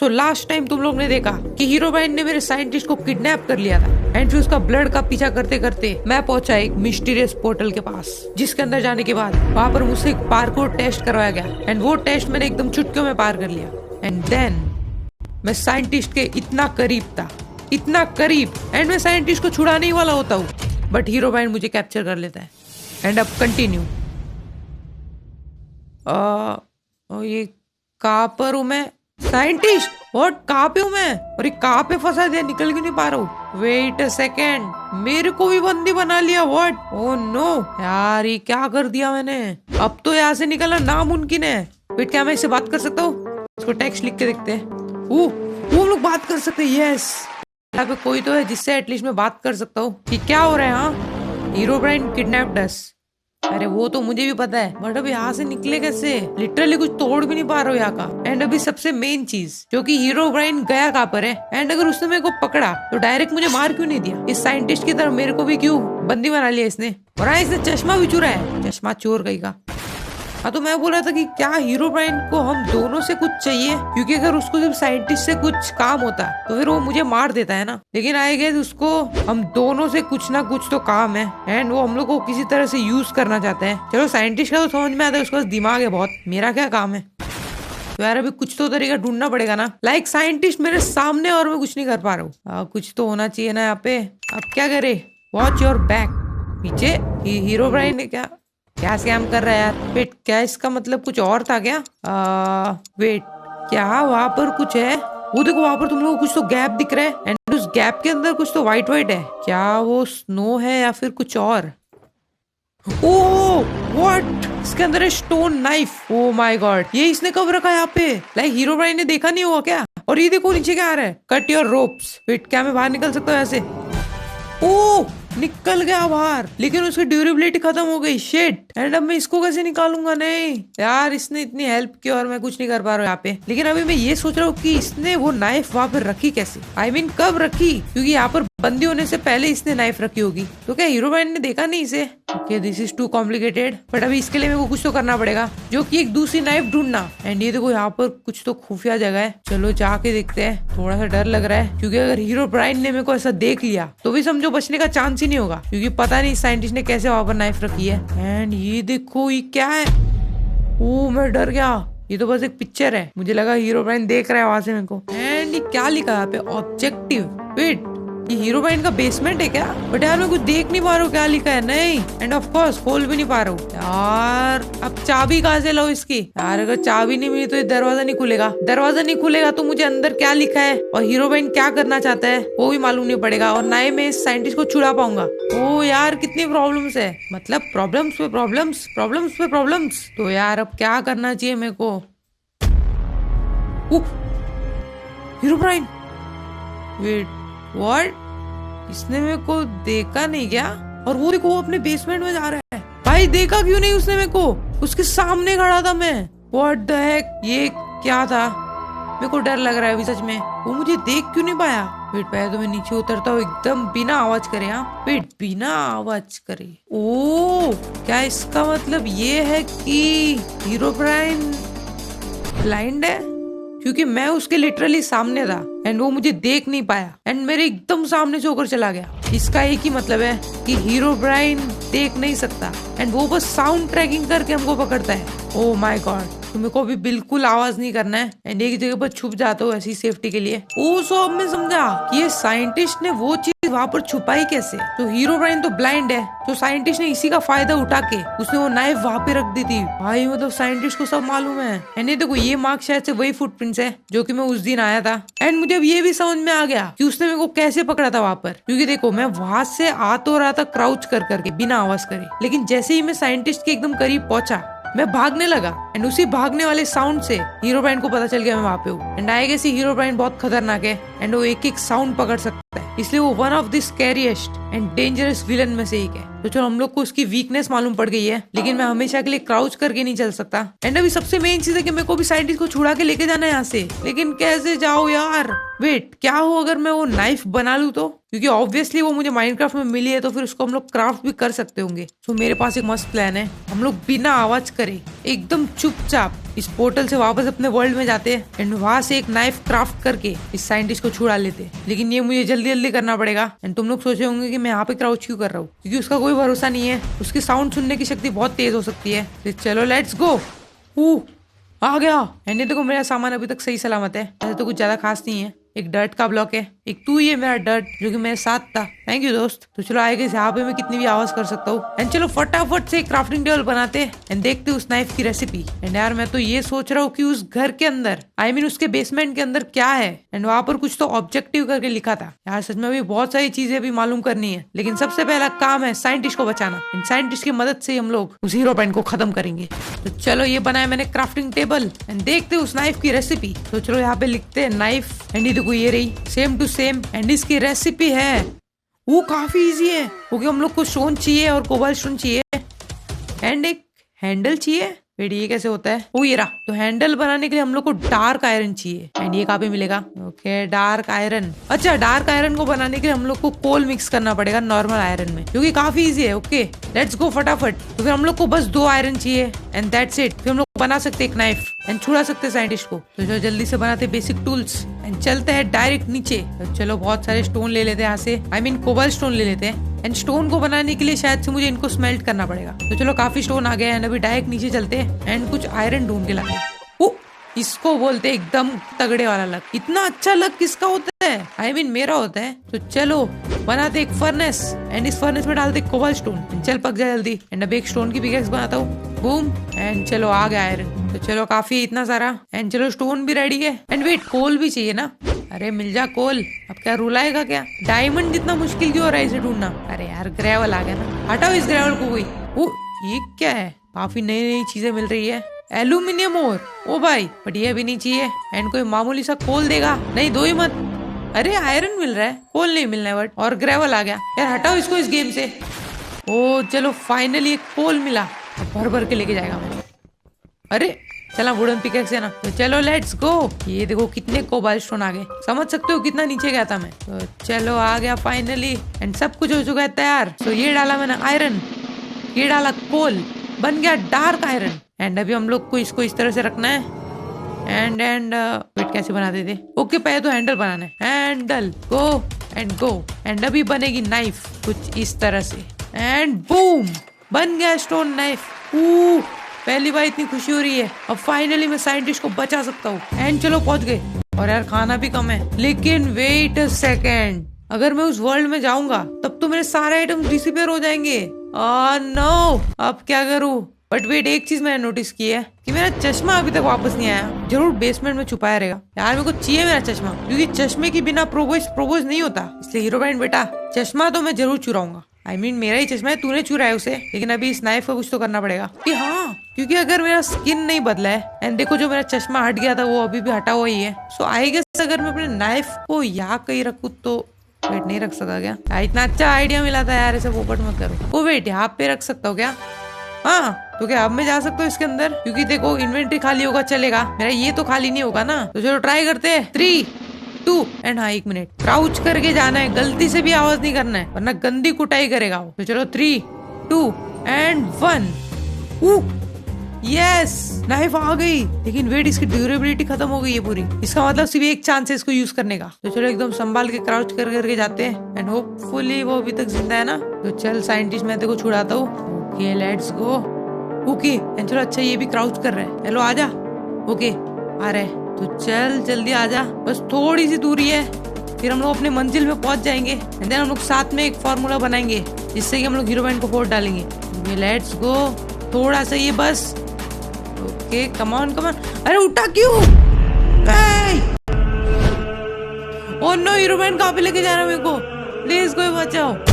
So last time तुम लोग ने देखा कि हीरोबाइन ने मेरे साइंटिस्ट को किडनैप कर लिया था एंड फिर उसका ब्लड का पीछा करते करते मैं पहुंचा एक मिस्टीरियस पोर्टल के पास, जिसके अंदर जाने के बाद वहां पर मुझसे एक पार्कोर टेस्ट करवाया गया एंड वो टेस्ट मैंने एकदम चुटकियों में पार कर लिया। एंड देन मैं साइंटिस्ट के इतना करीब था, इतना करीब, एंड मैं साइंटिस्ट को छुड़ाने ही वाला होता हूँ बट हीरोबाइन मुझे कैप्चर कर लेता है। एंड अब कंटिन्यू। ये कहाँ पर हूँ मैं? साइंटिस्ट व्हाट, कहाँ पे हूँ मैं? और ये कहाँ पे फंसा दिया, निकल क्यों नहीं पा रहा हूँ? वेट अ सेकेंड, मेरे को भी बंदी बना लिया। व्हाट, ओह नो यार, ये क्या कर दिया मैंने? अब तो यहाँ से निकलना नामुमकिन है। वेट, क्या मैं इससे बात कर सकता हूँ? इसको टेक्स्ट लिख के देखते हैं। वो लोग बात कर सकते हैं। यस, यहाँ पे कोई तो है जिससे एटलीस्ट मैं बात कर सकता हूँ कि क्या हो रहा है। हाँ, हीरोब्राइन किडनैप्ड अस। अरे वो तो मुझे भी पता है बट अब यहाँ से निकले कैसे? लिटरली कुछ तोड़ भी नहीं पा रहा हूँ यहाँ का। एंड अभी सबसे मेन चीज जो कि हीरोब्राइन गया कहाँ पर है, एंड अगर उसने मेरे को पकड़ा तो डायरेक्ट मुझे मार क्यों नहीं दिया? इस साइंटिस्ट की तरह मेरे को भी क्यों बंदी बना लिया इसने? और हाँ, इसने चश्मा भी चुरा है, चश्मा चोर गई का। हाँ, तो मैं बोल रहा था कि क्या हीरोब्राइन को हम दोनों से कुछ चाहिए, क्योंकि अगर उसको सिर्फ साइंटिस्ट से कुछ काम होता तो फिर वो मुझे मार देता है ना। लेकिन आई गेस उसको हम दोनों से कुछ ना कुछ तो काम है एंड वो हम लोग को किसी तरह से यूज करना चाहते हैं। चलो, साइंटिस्ट का तो समझ में आता है, उसके पास दिमाग है बहुत, मेरा क्या काम है? तो यार अभी कुछ तो तरीका ढूंढना पड़ेगा ना। लाइक साइंटिस्ट मेरे सामने और मैं कुछ नहीं कर पा रहा हूँ। कुछ तो होना चाहिए ना यहाँ पे। अब क्या करे? Watch your back. पीछे हीरोब्राइन ने क्या स्कैम कर रहा है यार? वेट, क्या इसका मतलब कुछ और था क्या? वेट, क्या वहां पर कुछ है? वो देखो, वहां पर तुम लोगों को कुछ तो गैप दिख रहा है एंड उस गैप के अंदर कुछ तो वाइट वाइट है। क्या वो स्नो है या फिर कुछ और? ओह व्हाट, इसके अंदर है stone knife. Oh my God, ये इसने कब रखा है यहाँ पे? लाइक हीरोब्राइन ने देखा नहीं हुआ क्या? और ये देखो नीचे क्या आ रहा है, कट योर रोप्स। वेट, क्या मैं बाहर निकल सकता हूँ ऐसे? ओह, निकल गया बाहर, लेकिन उसकी ड्यूरेबिलिटी खत्म हो गई। शिट, एंड अब मैं इसको कैसे निकालूंगा? नहीं यार, इसने इतनी हेल्प की और मैं कुछ नहीं कर पा रहा हूँ यहाँ पे। लेकिन अभी मैं ये सोच रहा हूँ कि इसने वो नाइफ वहां पर रखी कैसे? आई मीन कब रखी? क्योंकि यहाँ पर बंदी होने से पहले इसने नाइफ रखी होगी। तो क्या हीरोबाइन ने देखा नहीं इसे? Okay, this is too complicated, but अभी इसके लिए मेरे को कुछ तो करना पड़ेगा, जो कि एक दूसरी नाइफ ढूंढना। एंड ये देखो, यहाँ पर कुछ तो खुफिया जगह है। चलो जाके देखते हैं। थोड़ा सा डर लग रहा है क्योंकि अगर हीरोब्राइन ने मेरे को ऐसा देख लिया तो भी समझो बचने का चांस ही नहीं होगा, क्योंकि पता नहीं साइंटिस्ट ने कैसे वहां पर नाइफ रखी है। एंड ये देखो, ये क्या है? ओ, मैं डर गया। ये तो बस एक पिक्चर है, मुझे लगा हीरोब्राइन देख रहा है वहां से मेरे को। एंड ये क्या लिखा है यहाँ पे? ऑब्जेक्टिव। वेट, ये हीरोबाइन का बेसमेंट है क्या? बट यार मैं कुछ देख नहीं पा रहा हूँ क्या लिखा है। नहीं, एंड ऑफ कोर्स खोल भी नहीं पा रहा हूँ यार। अब चाबी कहाँ से लो इसकी? यार अगर चाबी नहीं मिली तो ये दरवाजा नहीं खुलेगा। दरवाजा नहीं खुलेगा तो मुझे अंदर क्या लिखा है और हीरोबाइन क्या करना चाहता है वो भी मालूम नहीं पड़ेगा, और ना ही मैं इस साइंटिस्ट को छुड़ा पाऊंगा। ओ यार, कितनी प्रॉब्लम्स है, मतलब प्रॉब्लम्स पे प्रॉब्लम्स, प्रॉब्लम्स पे प्रॉब्लम्स। तो यार अब क्या करना चाहिए मेरे को? Herobrine, wait, what? इसने मेरे को देखा नहीं क्या? और वो देखो, वो अपने बेसमेंट में जा रहा है। भाई देखा क्यों नहीं उसने मेरे को? उसके सामने खड़ा था मैं। व्हाट द हेक, ये क्या था? मेरे को डर लग रहा है अभी सच में। वो मुझे देख क्यों नहीं पाया? वेट, पहले तो मैं नीचे उतरता हूँ एकदम बिना आवाज करे। हाँ वेट, बिना आवाज करे। ओ, क्या इसका मतलब ये है कि हीरोब्राइन ब्लाइंड है? क्योंकि मैं उसके लिटरली सामने था एंड वो मुझे देख नहीं पाया एंड मेरे एकदम सामने से होकर चला गया। इसका एक ही मतलब है कि हीरोब्राइन देख नहीं सकता एंड वो बस साउंड ट्रैकिंग करके हमको पकड़ता है। ओह माय गॉड, तुम्हें को भी बिल्कुल आवाज नहीं करना है एंड एक जगह पर छुप जाता हूँ ऐसी सेफ्टी के लिए। ओ, सो अब मैं समझा कि ये साइंटिस्ट ने वो चीज वहां पर छुपाई कैसे। तो हीरोब्राइन तो ब्लाइंड है, तो साइंटिस्ट ने इसी का फायदा उठा के उसने वो नाइफ वहां पे रख दी थी। भाई मतलब साइंटिस्ट को सब मालूम है। एंड ये देखो, ये मार्क शायद से वही फुटप्रिंट्स है जो कि मैं उस दिन आया था। एंड मुझे अब ये भी समझ में आ गया कि उसने मेरे को कैसे पकड़ा था वहां पर, क्योंकि देखो मैं वहां से आ तो रहा था क्राउच कर करके बिना आवाज करे, लेकिन जैसे ही मैं साइंटिस्ट के एकदम करीब पहुंचा मैं भागने लगा एंड उसी भागने वाले साउंड से हीरोब्राइन को पता चल गया मैं वहां पे हूँ। एंड आई गेस हीरोब्राइन बहुत खतरनाक है एंड वो एक एक साउंड पकड़ सकता है, इसलिए वो one of the scariest and dangerous villain में से एक है। तो चलो, हम लोग को उसकी वीकनेस मालूम पड़ गई है, लेकिन मैं हमेशा के लिए क्राउच करके नहीं चल सकता। एंड अभी सबसे मेन चीज है कि मेरे को भी साइंटिस्ट को छुड़ा के लेके जाना है यहाँ से, लेकिन कैसे जाओ यार? वेट, क्या हो अगर मैं वो नाइफ बना लूं तो? क्योंकि ऑब्वियसली वो मुझे माइनक्राफ्ट में मिली है तो फिर उसको हम लोग क्राफ्ट भी कर सकते होंगे। तो मेरे पास एक मस्त प्लान है। हम लोग बिना आवाज करे एकदम चुपचाप इस पोर्टल से वापस अपने वर्ल्ड में जाते हैं एंड वहां से एक नाइफ क्राफ्ट करके इस साइंटिस्ट को छुड़ा लेते हैं। लेकिन ये मुझे जल्दी जल्दी करना पड़ेगा। एंड तुम लोग सोचे होंगे कि मैं यहाँ पे क्राउच क्यों कर रहा हूँ, क्योंकि उसका कोई भरोसा नहीं है। उसकी साउंड सुनने की शक्ति बहुत तेज हो सकती है। तो चलो लेट्स गो। आ गया। एंड ये देखो मेरा सामान अभी तक सही सलामत है। ऐसे तो कुछ ज्यादा खास नहीं है। एक डर्ट का ब्लॉक है, एक तू ही है मेरा डर्ट जो कि मेरे साथ था। थैंक यू दोस्त। तो चलो आगे यहाँ पे मैं कितनी भी आवाज कर सकता हूँ। एंड चलो फटाफट से क्राफ्टिंग टेबल बनाते हैं एंड देखते उस नाइफ की रेसिपी। एंड यार मैं तो ये सोच रहा हूँ कि उस घर के अंदर उसके बेसमेंट के अंदर क्या है। एंड वहां पर कुछ तो ऑब्जेक्टिव करके लिखा था। यार सच में अभी बहुत सारी चीजें अभी मालूम करनी है। लेकिन सबसे पहला काम है साइंटिस्ट को बचाना। एंड साइंटिस्ट की मदद से हम लोग उस हीरो पैंट को खत्म करेंगे। तो चलो ये बनाया मैंने क्राफ्टिंग टेबल एंड देखते उस नाइफ की रेसिपी। तो चलो यहाँ पे लिखते हैं नाइफ। एंड ये देखो ये रही सेम टू सेम। एंड इसकी रेसिपी है वो काफी इजी है, क्योंकि हम लोग को स्टोन चाहिए और कोबाल्ट स्टोन चाहिए एंड एक हैंडल चाहिए। वेट ये कैसे होता है? वो ये रहा। तो हैंडल बनाने के लिए हम लोग को डार्क आयरन चाहिए। एंड ये कहाँ पे मिलेगा? Okay dark iron. अच्छा डार्क आयरन को बनाने के लिए हम लोग को कोल मिक्स करना पड़ेगा नॉर्मल आयरन में, क्योंकि काफी इजी है। ओके लेट्स गो फटाफट। तो फिर हम लोग को बस 2 आयरन चाहिए एंड दैट्स इट। फिर हम लोग बना सकते एक नाइफ एंड छुड़ा सकते साइंटिस्ट को। तो जो जल्दी से बनाते बेसिक टूल्स एंड चलते हैं डायरेक्ट नीचे। तो चलो बहुत सारे स्टोन ले लेते हैं यहाँ से। कोबाल्ट स्टोन ले लेते हैं। एंड स्टोन को बनाने के लिए शायद से मुझे इनको स्मेल्ट करना पड़ेगा। तो चलो काफी स्टोन आ गए एंड अभी डायरेक्ट नीचे चलते हैं एंड कुछ आयरन ढूंढ के लाते हैं। इसको बोलते हैं एकदम तगड़े वाला लक। इतना अच्छा लक किसका होता है? मेरा होता है। तो चलो बनाते एक फर्नेस एंड इस फर्नेस में डालते कोबाल्ट स्टोन। चल पक जाए जल्दी। एंड अब एक स्टोन की पिकेक्स बनाता हूँ। बूम। एंड चलो आ गया आयरन। तो चलो काफी इतना सारा। एंड चलो स्टोन भी रेडी है। एंड वेट कोल भी चाहिए ना। अरे मिल जा कोल। अब क्या रूल आएगा क्या? डायमंड जितना मुश्किल क्यों हो रहा है इसे ढूंढना? अरे यार ग्रेवल आ गया ना। हटाओ इस ग्रेवल को कोई। ये क्या है? काफी नई नई चीजें मिल रही है। एल्यूमिनियम और ओ भाई बट ये भी नहीं चाहिए। एंड कोई मामूली सा कोल देगा? नहीं दो ही मत। अरे आयरन मिल रहा है, कोल नहीं मिलना है बट। और ग्रेवल आ गया। यार हटाओ इसको इस गेम से। ओ चलो फाइनली एक कोल मिला। भर भर के लेके जाएगा मैं। अरे चला वुडन पिकेक्स है ना। तो चलो लेट्स गो। ये देखो कितने कोबाल्ट स्टोन आ गए। समझ सकते हो कितना नीचे गया था मैं। तो चलो आ गया फाइनली एंड सब कुछ हो चुका है तैयार। तो ये डाला मैंने आयरन, ये डाला कोल, बन गया डार्क आयरन। एंड अभी हम लोग को इसको इस तरह से रखना है। एंड वेट कैसे बनाते थे? ओके पहले तो हैंडल बनाना है। Handle go and go. And अभी बनेगी नाइफ कुछ इस तरह से। एंड बूम बन गया स्टोन नाइफ। पहली बार इतनी खुशी हो रही है। अब फाइनली मैं साइंटिस्ट को बचा सकता हूँ। एंड चलो पहुंच गए। और यार खाना भी कम है। लेकिन वेट अ सेकेंड, अगर मैं उस वर्ल्ड में जाऊंगा तब तो मेरे सारे आइटम डिसअपीयर हो जाएंगे। नो अब क्या करूँ? बट वेट एक चीज मैंने नोटिस की है कि मेरा चश्मा अभी तक वापस नहीं आया। जरूर बेसमेंट में छुपाया रहेगा। यार मेरे को चाहिए मेरा चश्मा, क्योंकि चश्मे के बिना प्रोपोज नहीं होता। इसलिए हीरो बैंड बेटा चश्मा तो मैं जरूर चुराऊंगा। मेरा ही चश्मा है, तूने चुराया है उसे। लेकिन अभी इस नाइफ का कुछ तो करना पड़ेगा कि हाँ, क्योंकि अगर मेरा स्किन नहीं बदला है एंड देखो जो मेरा चश्मा हट गया था वो अभी भी हटा हुआ ही है। सो आई गेस अगर मैं अपने नाइफ को यहाँ कहीं रखूँ तो वेट नहीं रख सका क्या? इतना अच्छा आइडिया मिला था यार, ऐसे पोपट मत करो। ओ वेट यहाँ पे रख सकता हूँ क्या? हाँ तो क्या अब मैं जा सकता हूँ इसके अंदर? क्योंकि देखो इन्वेंट्री खाली होगा चलेगा, मेरा ये तो खाली नहीं होगा ना। तो चलो ट्राई करते हैं। 3, 2 एंड हाँ 1 मिनट क्राउच करके जाना है। गलती से भी आवाज नहीं करना है वरना गंदी कुटाई करेगा वो। तो चलो 3, 2 एंड 1। यस नाइफ आ गई। लेकिन वेट इसकी ड्यूरेबिलिटी खत्म हो गई है पूरी। इसका मतलब सिर्फ एक चांस है इसको यूज करने का। तो चलो एकदम संभाल के क्राउच कर करके जाते हैं एंड होपफुली वो अभी तक जिंदा है ना। तो चल साइंटिस्ट मैं तेरे को छुड़ाता हूँ। Okay let's go. Okay and चलो अच्छा ये भी क्राउच कर रहा है। हेलो आजा। ओके आ रहे। तो चल जल्दी आजा, बस थोड़ी सी दूरी है फिर हम लोग अपने मंजिल में पहुंच जाएंगे। एंड देन हम लोग साथ में एक फॉर्मूला बनाएंगे जिससे कि हम लोग हीरो बैंड को फोड़ डालेंगे। Let's go. थोड़ा सा ये बस। Okay come on come on. अरे उठा क्यों? ओह नो हीरो बैंड कहाँ पे लेके जा रहा है मेरे को? प्लीज कोई बचाओ।